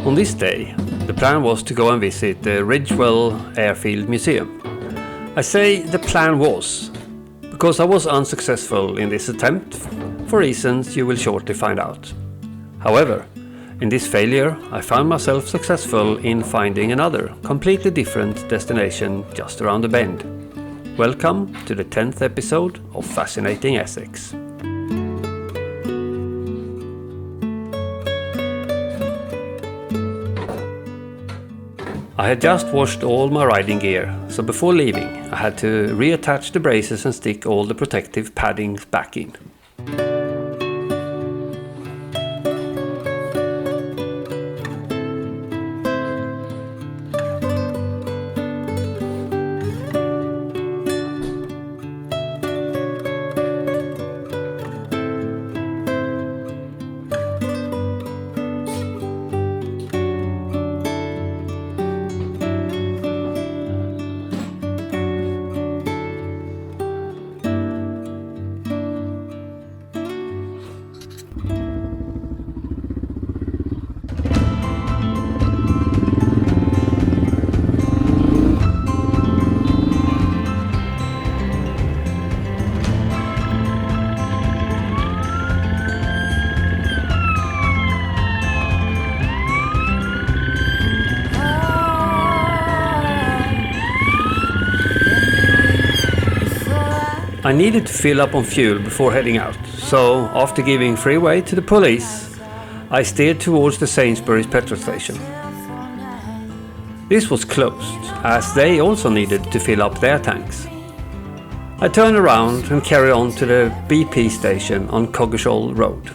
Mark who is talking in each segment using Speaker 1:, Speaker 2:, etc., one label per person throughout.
Speaker 1: On this day, the plan was to go and visit the Ridgwell Airfield Museum. I say the plan was, because I was unsuccessful in this attempt, for reasons you will shortly find out. However, in this failure, I found myself successful in finding another, completely different destination just around the bend. Welcome to the 10th episode of Fascinating Essex. I had just washed all my riding gear, so before leaving I had to reattach the braces and stick all the protective paddings back in. I needed to fill up on fuel before heading out, so after giving freeway to the police, I steered towards the Sainsbury's petrol station. This was closed, as they also needed to fill up their tanks. I turned around and carried on to the BP station on Coggeshall Road.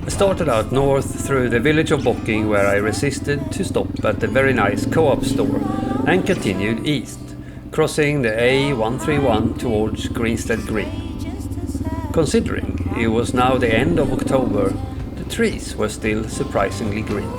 Speaker 1: Started out north through the village of Bocking, where I resisted to stop at the very nice co-op store, and continued east, crossing the A131 towards Greenstead Green. Considering it was now the end of October, the trees were still surprisingly green.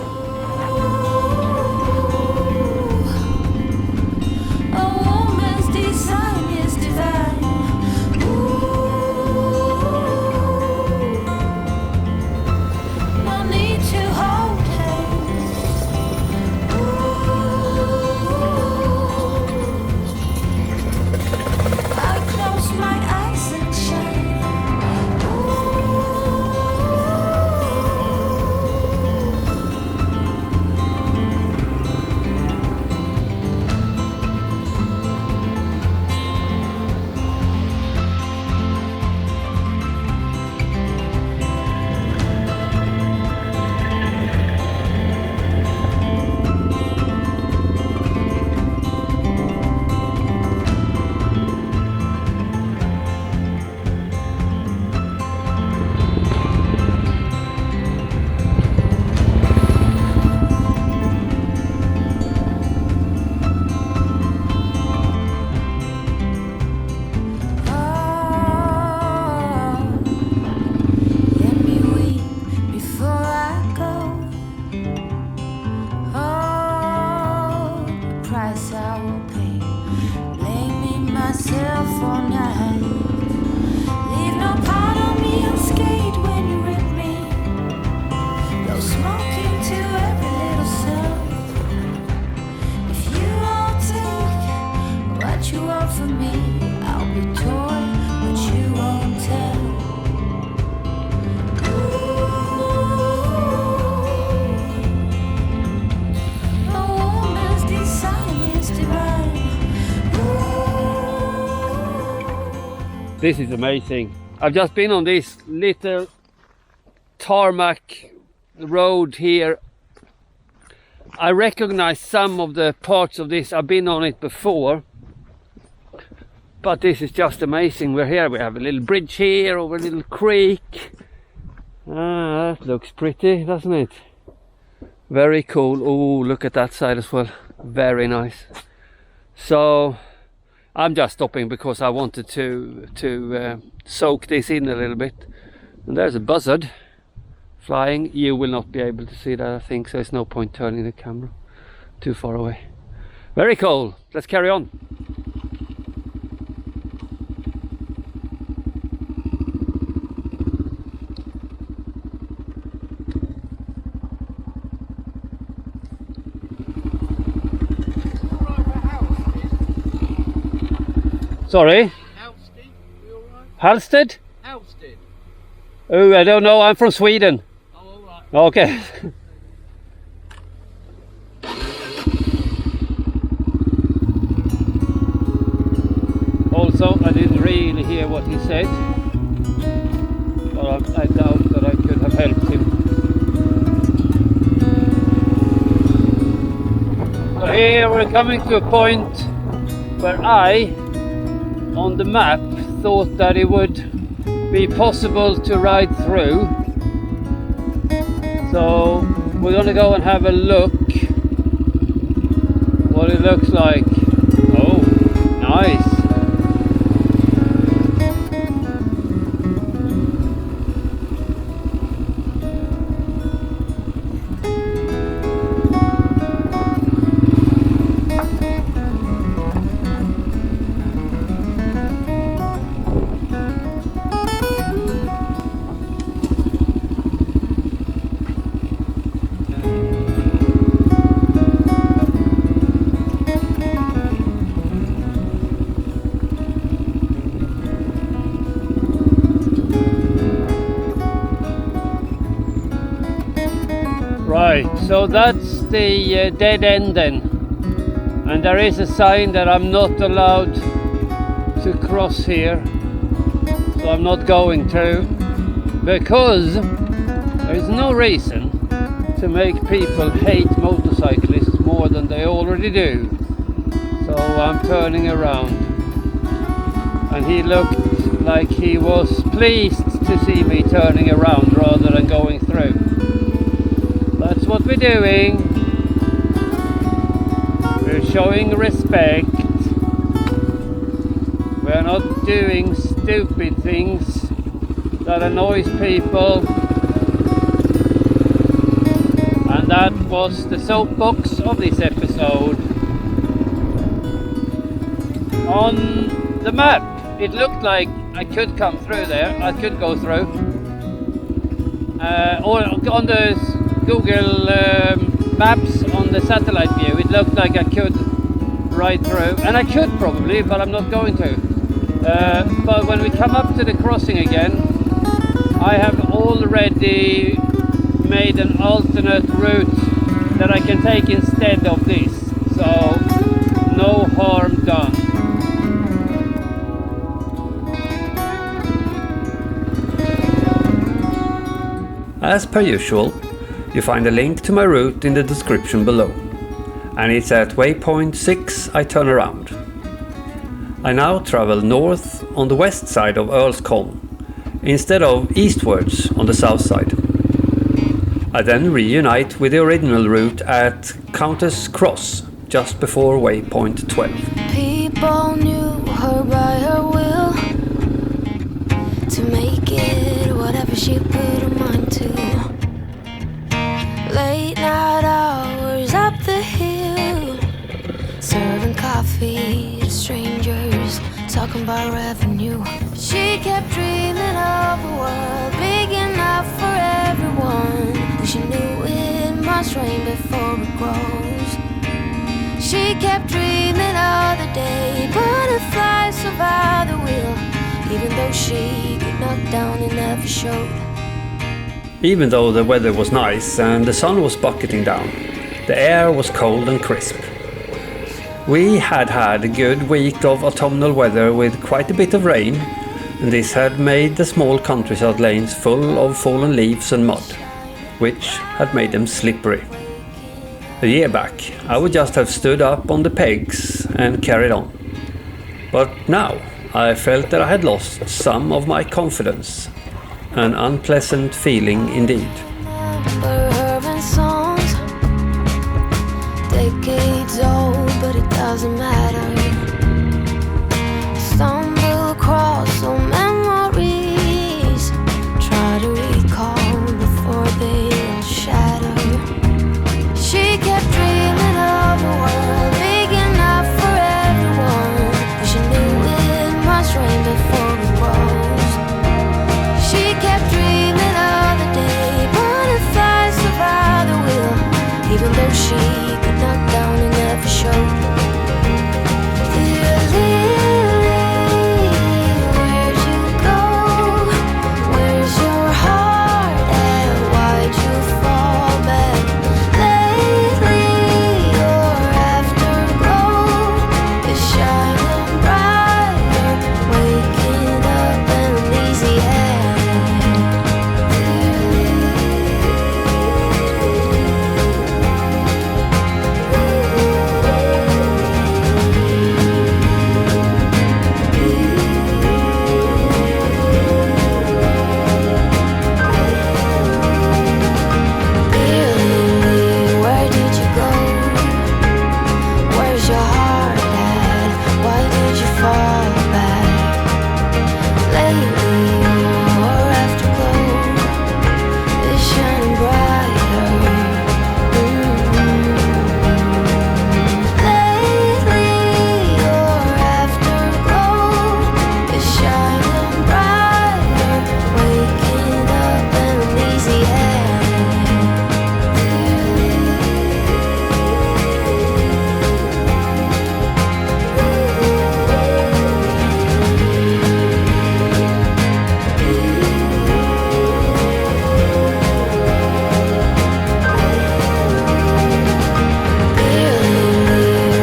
Speaker 2: Smoking what you want from me. I'll be torn, but you won't tell. A woman's design is divine.
Speaker 1: This is amazing. I've just been on this little tarmac road here. I recognize some of the parts of this. I've been on it before, but this is just amazing. We're here, we have a little bridge here over a little creek. That looks pretty, doesn't it? Very cool. Oh, look at that side as well. Very nice. So I'm just stopping because I wanted to soak this in a little bit. And there's a buzzard flying. You will not be able to see that, I think, so there's no point turning the camera too far away. Very cool. Let's carry on. Sorry? Halstead?
Speaker 3: Halstead.
Speaker 1: Oh, I don't know. I'm from Sweden.
Speaker 3: Oh, all right.
Speaker 1: Okay. Also, I didn't really hear what he said, but I doubt that I could have helped him. So here we're coming to a point where I, on the map, thought that it would be possible to ride through. So we're gonna go and have a look what it looks like. Oh, nice. Right, so that's the dead end then, and there is a sign that I'm not allowed to cross here, so I'm not going to, because there is no reason to make people hate motorcyclists more than they already do. So I'm turning around, and he looked like he was pleased to see me turning around rather than going through. That's what we're doing. We're showing respect. We're not doing stupid things that annoys people. And that was the soapbox of this episode. On the map, it looked like I could come through there. I could go through. Or on the Google Maps on the satellite view, it looked like I could ride through, and I could probably, but I'm not going to. But when we come up to the crossing again, I have already made an alternate route that I can take instead of this, so no harm done.
Speaker 4: As per usual, you find a link to my route in the description below, and it's at waypoint 6 I turn around. I now travel north on the west side of Earl's Colne, instead of eastwards on the south side. I then reunite with the original route at Countess Cross, just before waypoint 12.
Speaker 2: People knew her by her will to make it whatever she put her mind to. Late night hours up the hill, serving coffee to strangers, talking about revenue. She kept dreaming of a world big enough for everyone. She knew it must rain before it grows. She kept dreaming of the day, but she could knock down and never showed.
Speaker 1: Even though the weather was nice and the sun was bucketing down, the air was cold and crisp. We had had a good week of autumnal weather with quite a bit of rain, and this had made the small countryside lanes full of fallen leaves and mud, which had made them slippery. A year back, I would just have stood up on the pegs and carried on. But now, I felt that I had lost some of my confidence. An unpleasant feeling indeed.
Speaker 2: Urban songs, decades old, but it doesn't matter. Stumble across old memories, try to recall before they all shatter. She kept dreaming of a world big enough for everyone, but she knew it must rain before it rose. She kept dreaming of the day, butterflies survive the wheel, even though she could knock down and never showed. Dear Lily, where'd you go? Where's your heart at? Why'd you fall back? Lately your afterglow is shining brighter, waking up an easy air. Where did you go? Where's your heart at? Why did you fall back? Lately your afterglow is shining brighter. Lately your afterglow is shining brighter, waking up an easy air.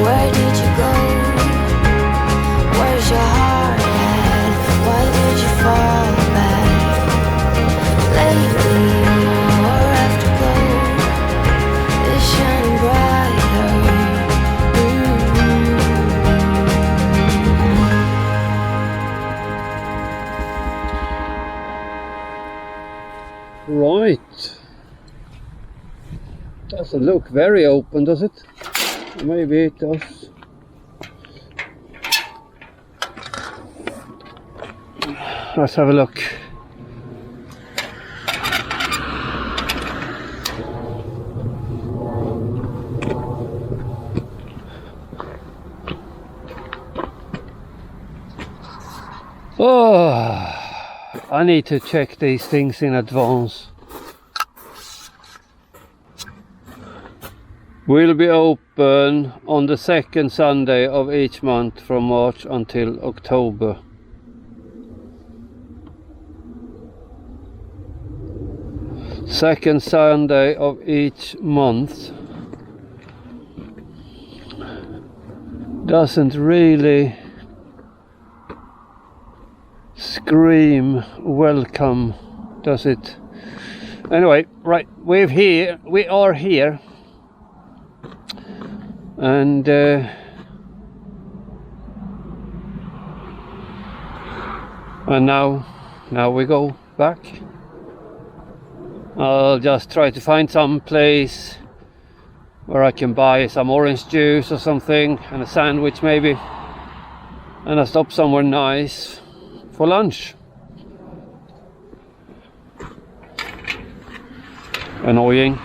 Speaker 2: Where did you go? Where's your heart at? Why did you fall back? Lately your afterglow is shining brighter.
Speaker 1: Right. Doesn't look very open, does it? Maybe it does. Let's have a look. Oh, I need to check these things in advance. Will be open on the second Sunday of each month from March until October. Second Sunday of each month doesn't really scream welcome, does it? Anyway, right, we are here, and now we go back. I'll just try to find some place where I can buy some orange juice or something, and a sandwich maybe, and I'll stop somewhere nice for lunch. Annoying.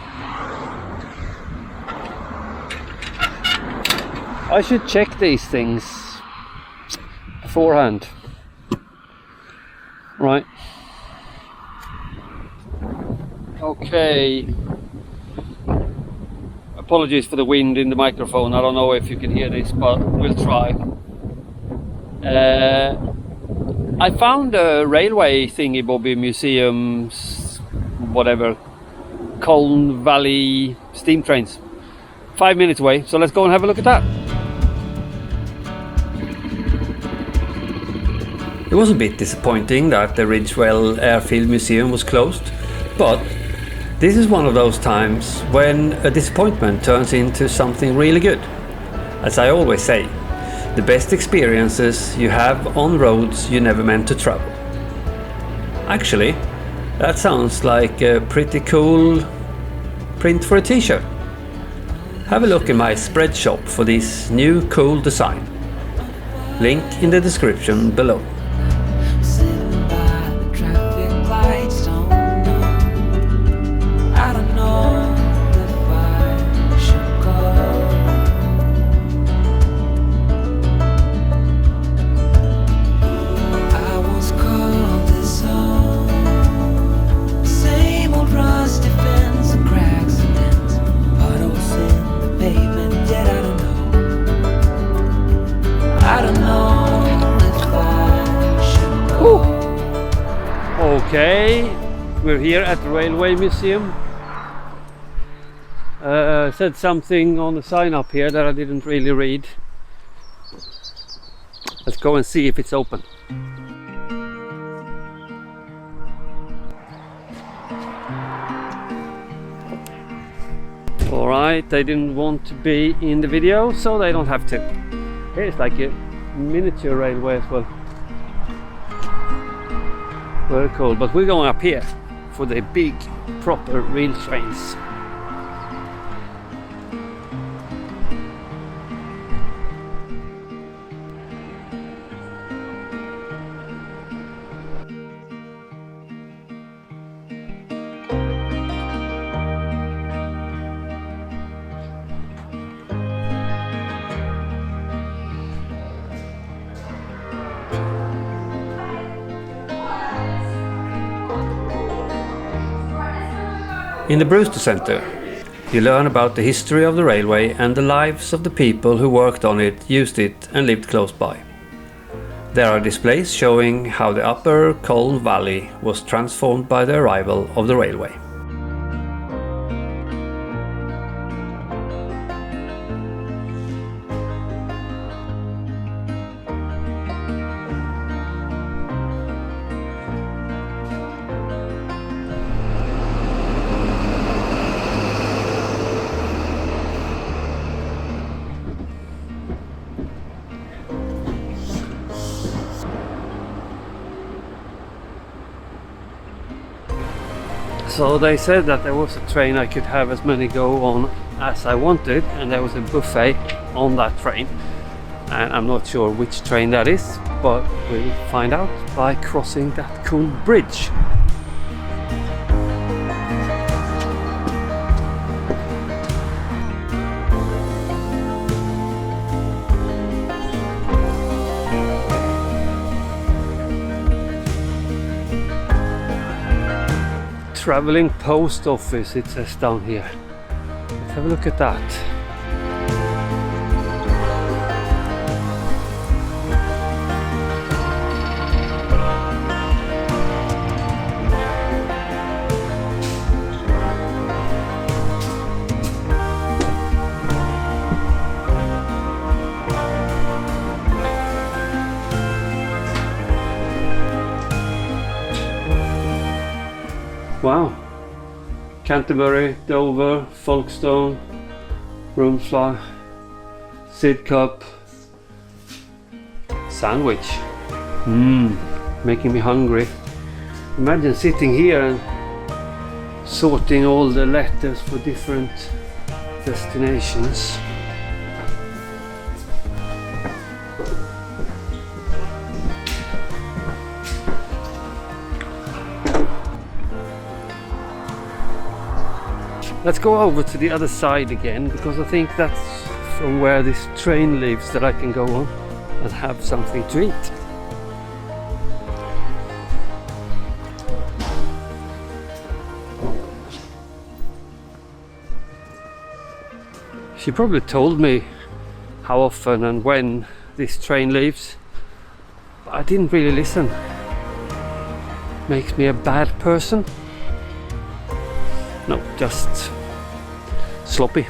Speaker 1: I should check these things beforehand. Right. Okay. Apologies for the wind in the microphone. I don't know if you can hear this, but we'll try. I found a railway thingy bobby museum, whatever, Colne Valley steam trains. 5 minutes away, so let's go and have a look at that. It was a bit disappointing that the Ridgwell Airfield Museum was closed, but this is one of those times when a disappointment turns into something really good. As I always say, the best experiences you have on roads you never meant to travel. Actually, that sounds like a pretty cool print for a t-shirt. Have a look in my spread shop for this new cool design. Link in the description below. Okay, we're here at the Railway Museum. Said something on the sign up here that I didn't really read. Let's go and see if it's open. Alright, they didn't want to be in the video, so they don't have to. Here's like a miniature railway as well. Very cool, but we're going up here for the big proper real trains. In the Brewster Centre, you learn about the history of the railway and the lives of the people who worked on it, used it and lived close by. There are displays showing how the upper Colne Valley was transformed by the arrival of the railway. So they said that there was a train I could have as many go on as I wanted, and there was a buffet on that train, and I'm not sure which train that is, but we'll find out by crossing that cool bridge. Traveling post office, it says down here. Let's have a look at that. Wow, Canterbury, Dover, Folkestone, Roomfly, Sidcup, sandwich. Making me hungry. Imagine sitting here and sorting all the letters for different destinations. Let's go over to the other side again, because I think that's from where this train leaves that I can go on and have something to eat. She probably told me how often and when this train leaves, I didn't really listen. Makes me a bad person? No, just sloppy.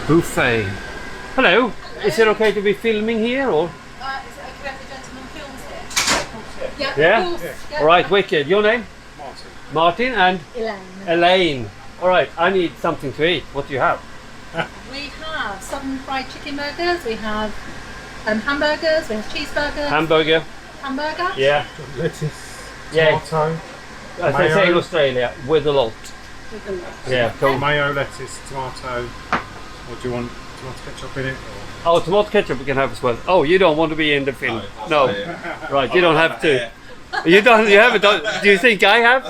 Speaker 1: Buffet. Hello. Is it okay to be filming here or?
Speaker 3: Is it okay if the gentleman films here?
Speaker 1: Yeah?
Speaker 3: Of course. Yeah.
Speaker 1: All right, wicked. Your name?
Speaker 5: Martin.
Speaker 1: Martin and
Speaker 3: Elaine.
Speaker 1: Elaine. All right, I need something to eat. What do you have?
Speaker 3: We have southern fried chicken burgers, we have hamburgers, we have cheeseburgers.
Speaker 1: Hamburger.
Speaker 3: Hamburger?
Speaker 1: Yeah.
Speaker 5: Lettuce,
Speaker 1: Yeah.
Speaker 5: tomato,
Speaker 1: As they say in
Speaker 5: Mayo.
Speaker 1: Australia, with a lot.
Speaker 3: With a lot.
Speaker 1: Yeah, cool.
Speaker 5: mayo, lettuce, tomato. Or do you want tomato ketchup in it? Or?
Speaker 1: Oh, tomato ketchup we can have as well. Oh, you don't want to be in the film? No. Right, you don't have to. You don't. You haven't done. Do you think I have?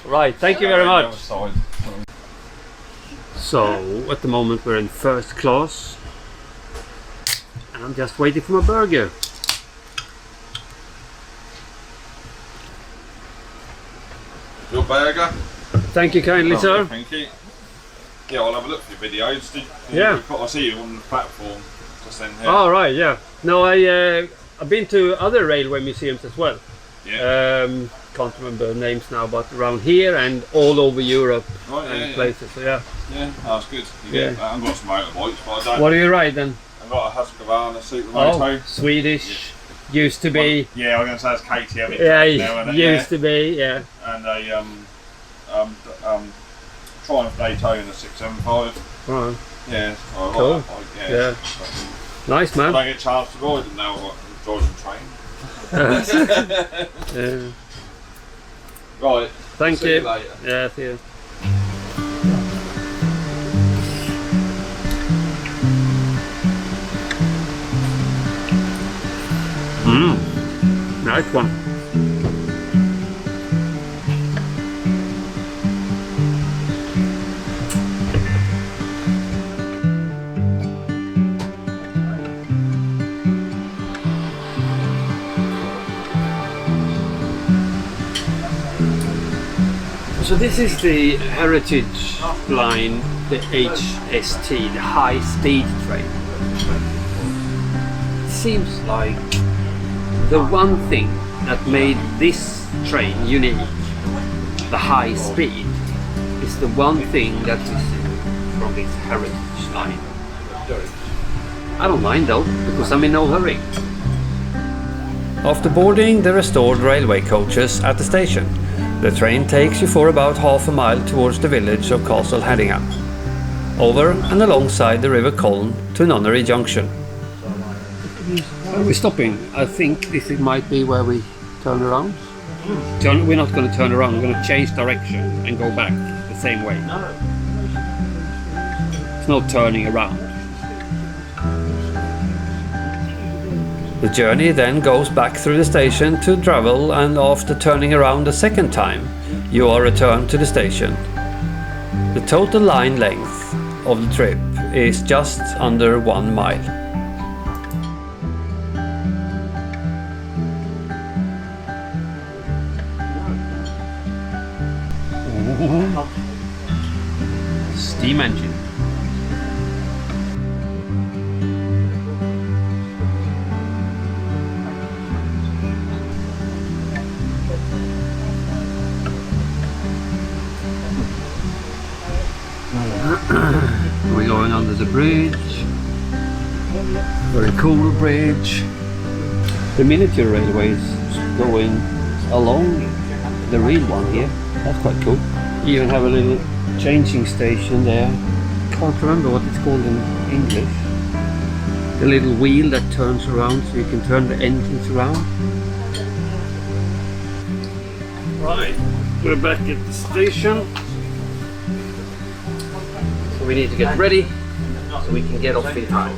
Speaker 1: Right. Thank you very much. So at the moment we're in first class, and I'm just waiting for my burger.
Speaker 6: Your burger?
Speaker 1: Thank you kindly, sir.
Speaker 6: Thank you. Yeah, I'll have a look for your videos.
Speaker 1: Yeah.
Speaker 6: I see you on the platform just then here.
Speaker 1: Oh right, yeah. No, I've been to other railway museums as well.
Speaker 6: Yeah.
Speaker 1: Can't remember names now, but around here and all over Europe
Speaker 6: Right,
Speaker 1: and
Speaker 6: yeah,
Speaker 1: places. So yeah.
Speaker 6: Yeah, that's good.
Speaker 1: Yeah.
Speaker 6: I've got some motorbikes, but I don't.
Speaker 1: What do you ride then?
Speaker 6: I've got a Husqvarna Supermoto.
Speaker 1: Oh, Swedish. Used to be.
Speaker 6: Yeah, I'm going to say it's KTM.
Speaker 1: Yeah,
Speaker 6: now, and
Speaker 1: used to be. Yeah.
Speaker 6: And a Triumph Daytona 675.
Speaker 1: Right.
Speaker 6: Yeah, I like
Speaker 1: Cool.
Speaker 6: that bike, yeah.
Speaker 1: Yeah. Nice
Speaker 6: I
Speaker 1: man.
Speaker 6: don't get a chance to ride them now. I'm driving train.
Speaker 1: Yeah.
Speaker 6: Right.
Speaker 1: Thank
Speaker 6: See
Speaker 1: you.
Speaker 6: you later.
Speaker 1: Yeah, see you. Nice one. So this is the heritage line, the HST, the high speed train. It seems like the one thing that made this train unique, the high speed, is the one thing that we see from this heritage line. I don't mind though, because I'm in no hurry. After boarding the restored railway coaches at the station, the train takes you for about half a mile towards the village of Castle Hedingham, over and alongside the River Colne to Nunnery Junction. Where are we stopping? I think this might be where we turn around. We're not going to turn around, we're going to change direction and go back the same way. It's no turning around. The journey then goes back through the station to Dravel, and after turning around a second time, you are returned to the station. The total line length of the trip is just under 1 mile. Steam engine. We're going under the bridge. Very cool bridge. The miniature railway is going along the real one here. That's quite cool. You even have a little changing station there. Can't remember what it's called in English. The little wheel that turns around so you can turn the engines around. Right, we're back at the station. So we need to get ready so we can get off in time.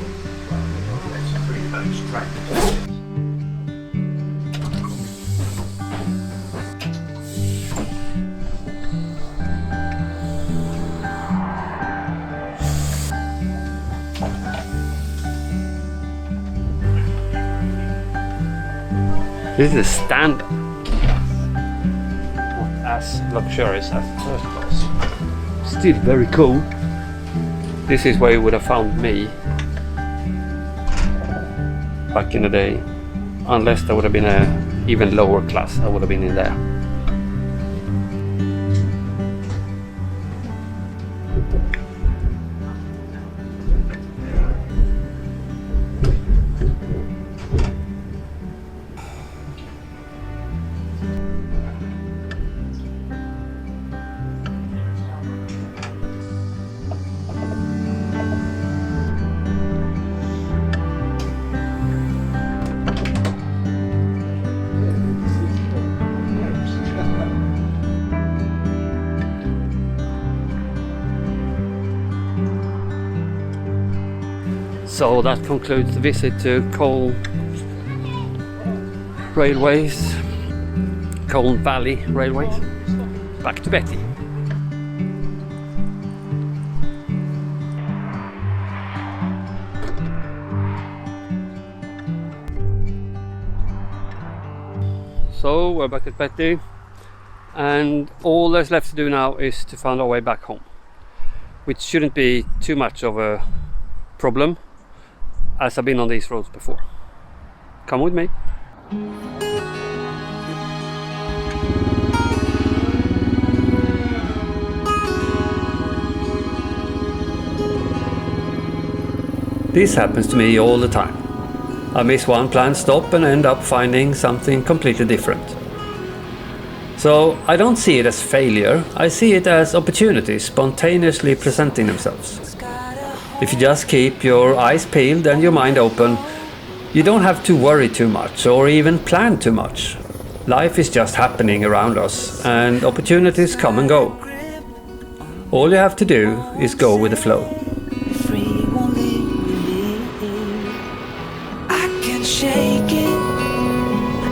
Speaker 1: This is a standard. Not as luxurious as the first class. Still very cool. This is where you would have found me back in the day. Unless there would have been an even lower class, I would have been in there. So that concludes the visit to Colne Valley Railways. Back to Betty. So we're back at Betty, and all there's left to do now is to find our way back home, which shouldn't be too much of a problem, as I've been on these roads before. Come with me. This happens to me all the time. I miss one planned stop and end up finding something completely different. So I don't see it as failure, I see it as opportunities spontaneously presenting themselves. If you just keep your eyes peeled and your mind open, you don't have to worry too much or even plan too much. Life is just happening around us and opportunities come and go. All you have to do is go with the flow.
Speaker 2: I can shake it,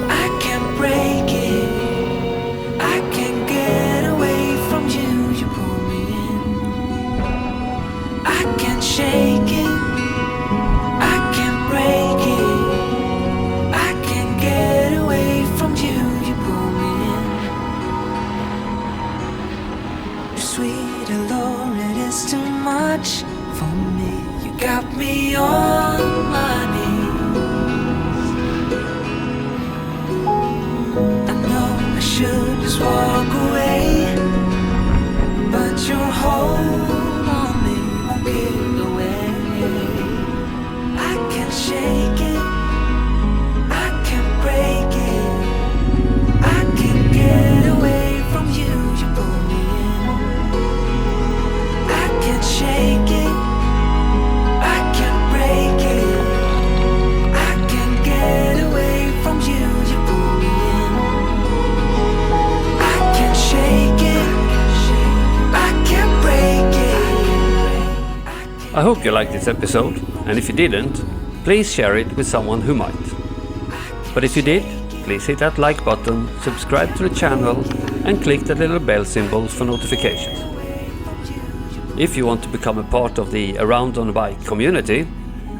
Speaker 2: I can break it, I can get away from you, you pull me in. I can shake it, I can break it, I can get away from you, you pull me in. You're sweet alone, it is too much for me. You got me on my knees. I know I should just walk away, but your hold on me won't get away. I can shake it, I can break it, I can get away from you, you pull me in. I can shake it, I can break it, I can get away from you, you pull me in. I can shake it, I can break it.
Speaker 1: I hope you liked this episode, and if you didn't, please share it with someone who might. But if you did, please hit that like button, subscribe to the channel and click the little bell symbol for notifications. If you want to become a part of the Around on a Bike community,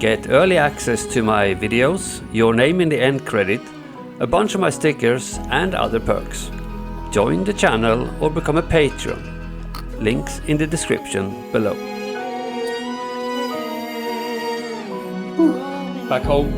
Speaker 1: get early access to my videos, your name in the end credit, a bunch of my stickers and other perks. Join the channel or become a Patreon. Links in the description below. Back home.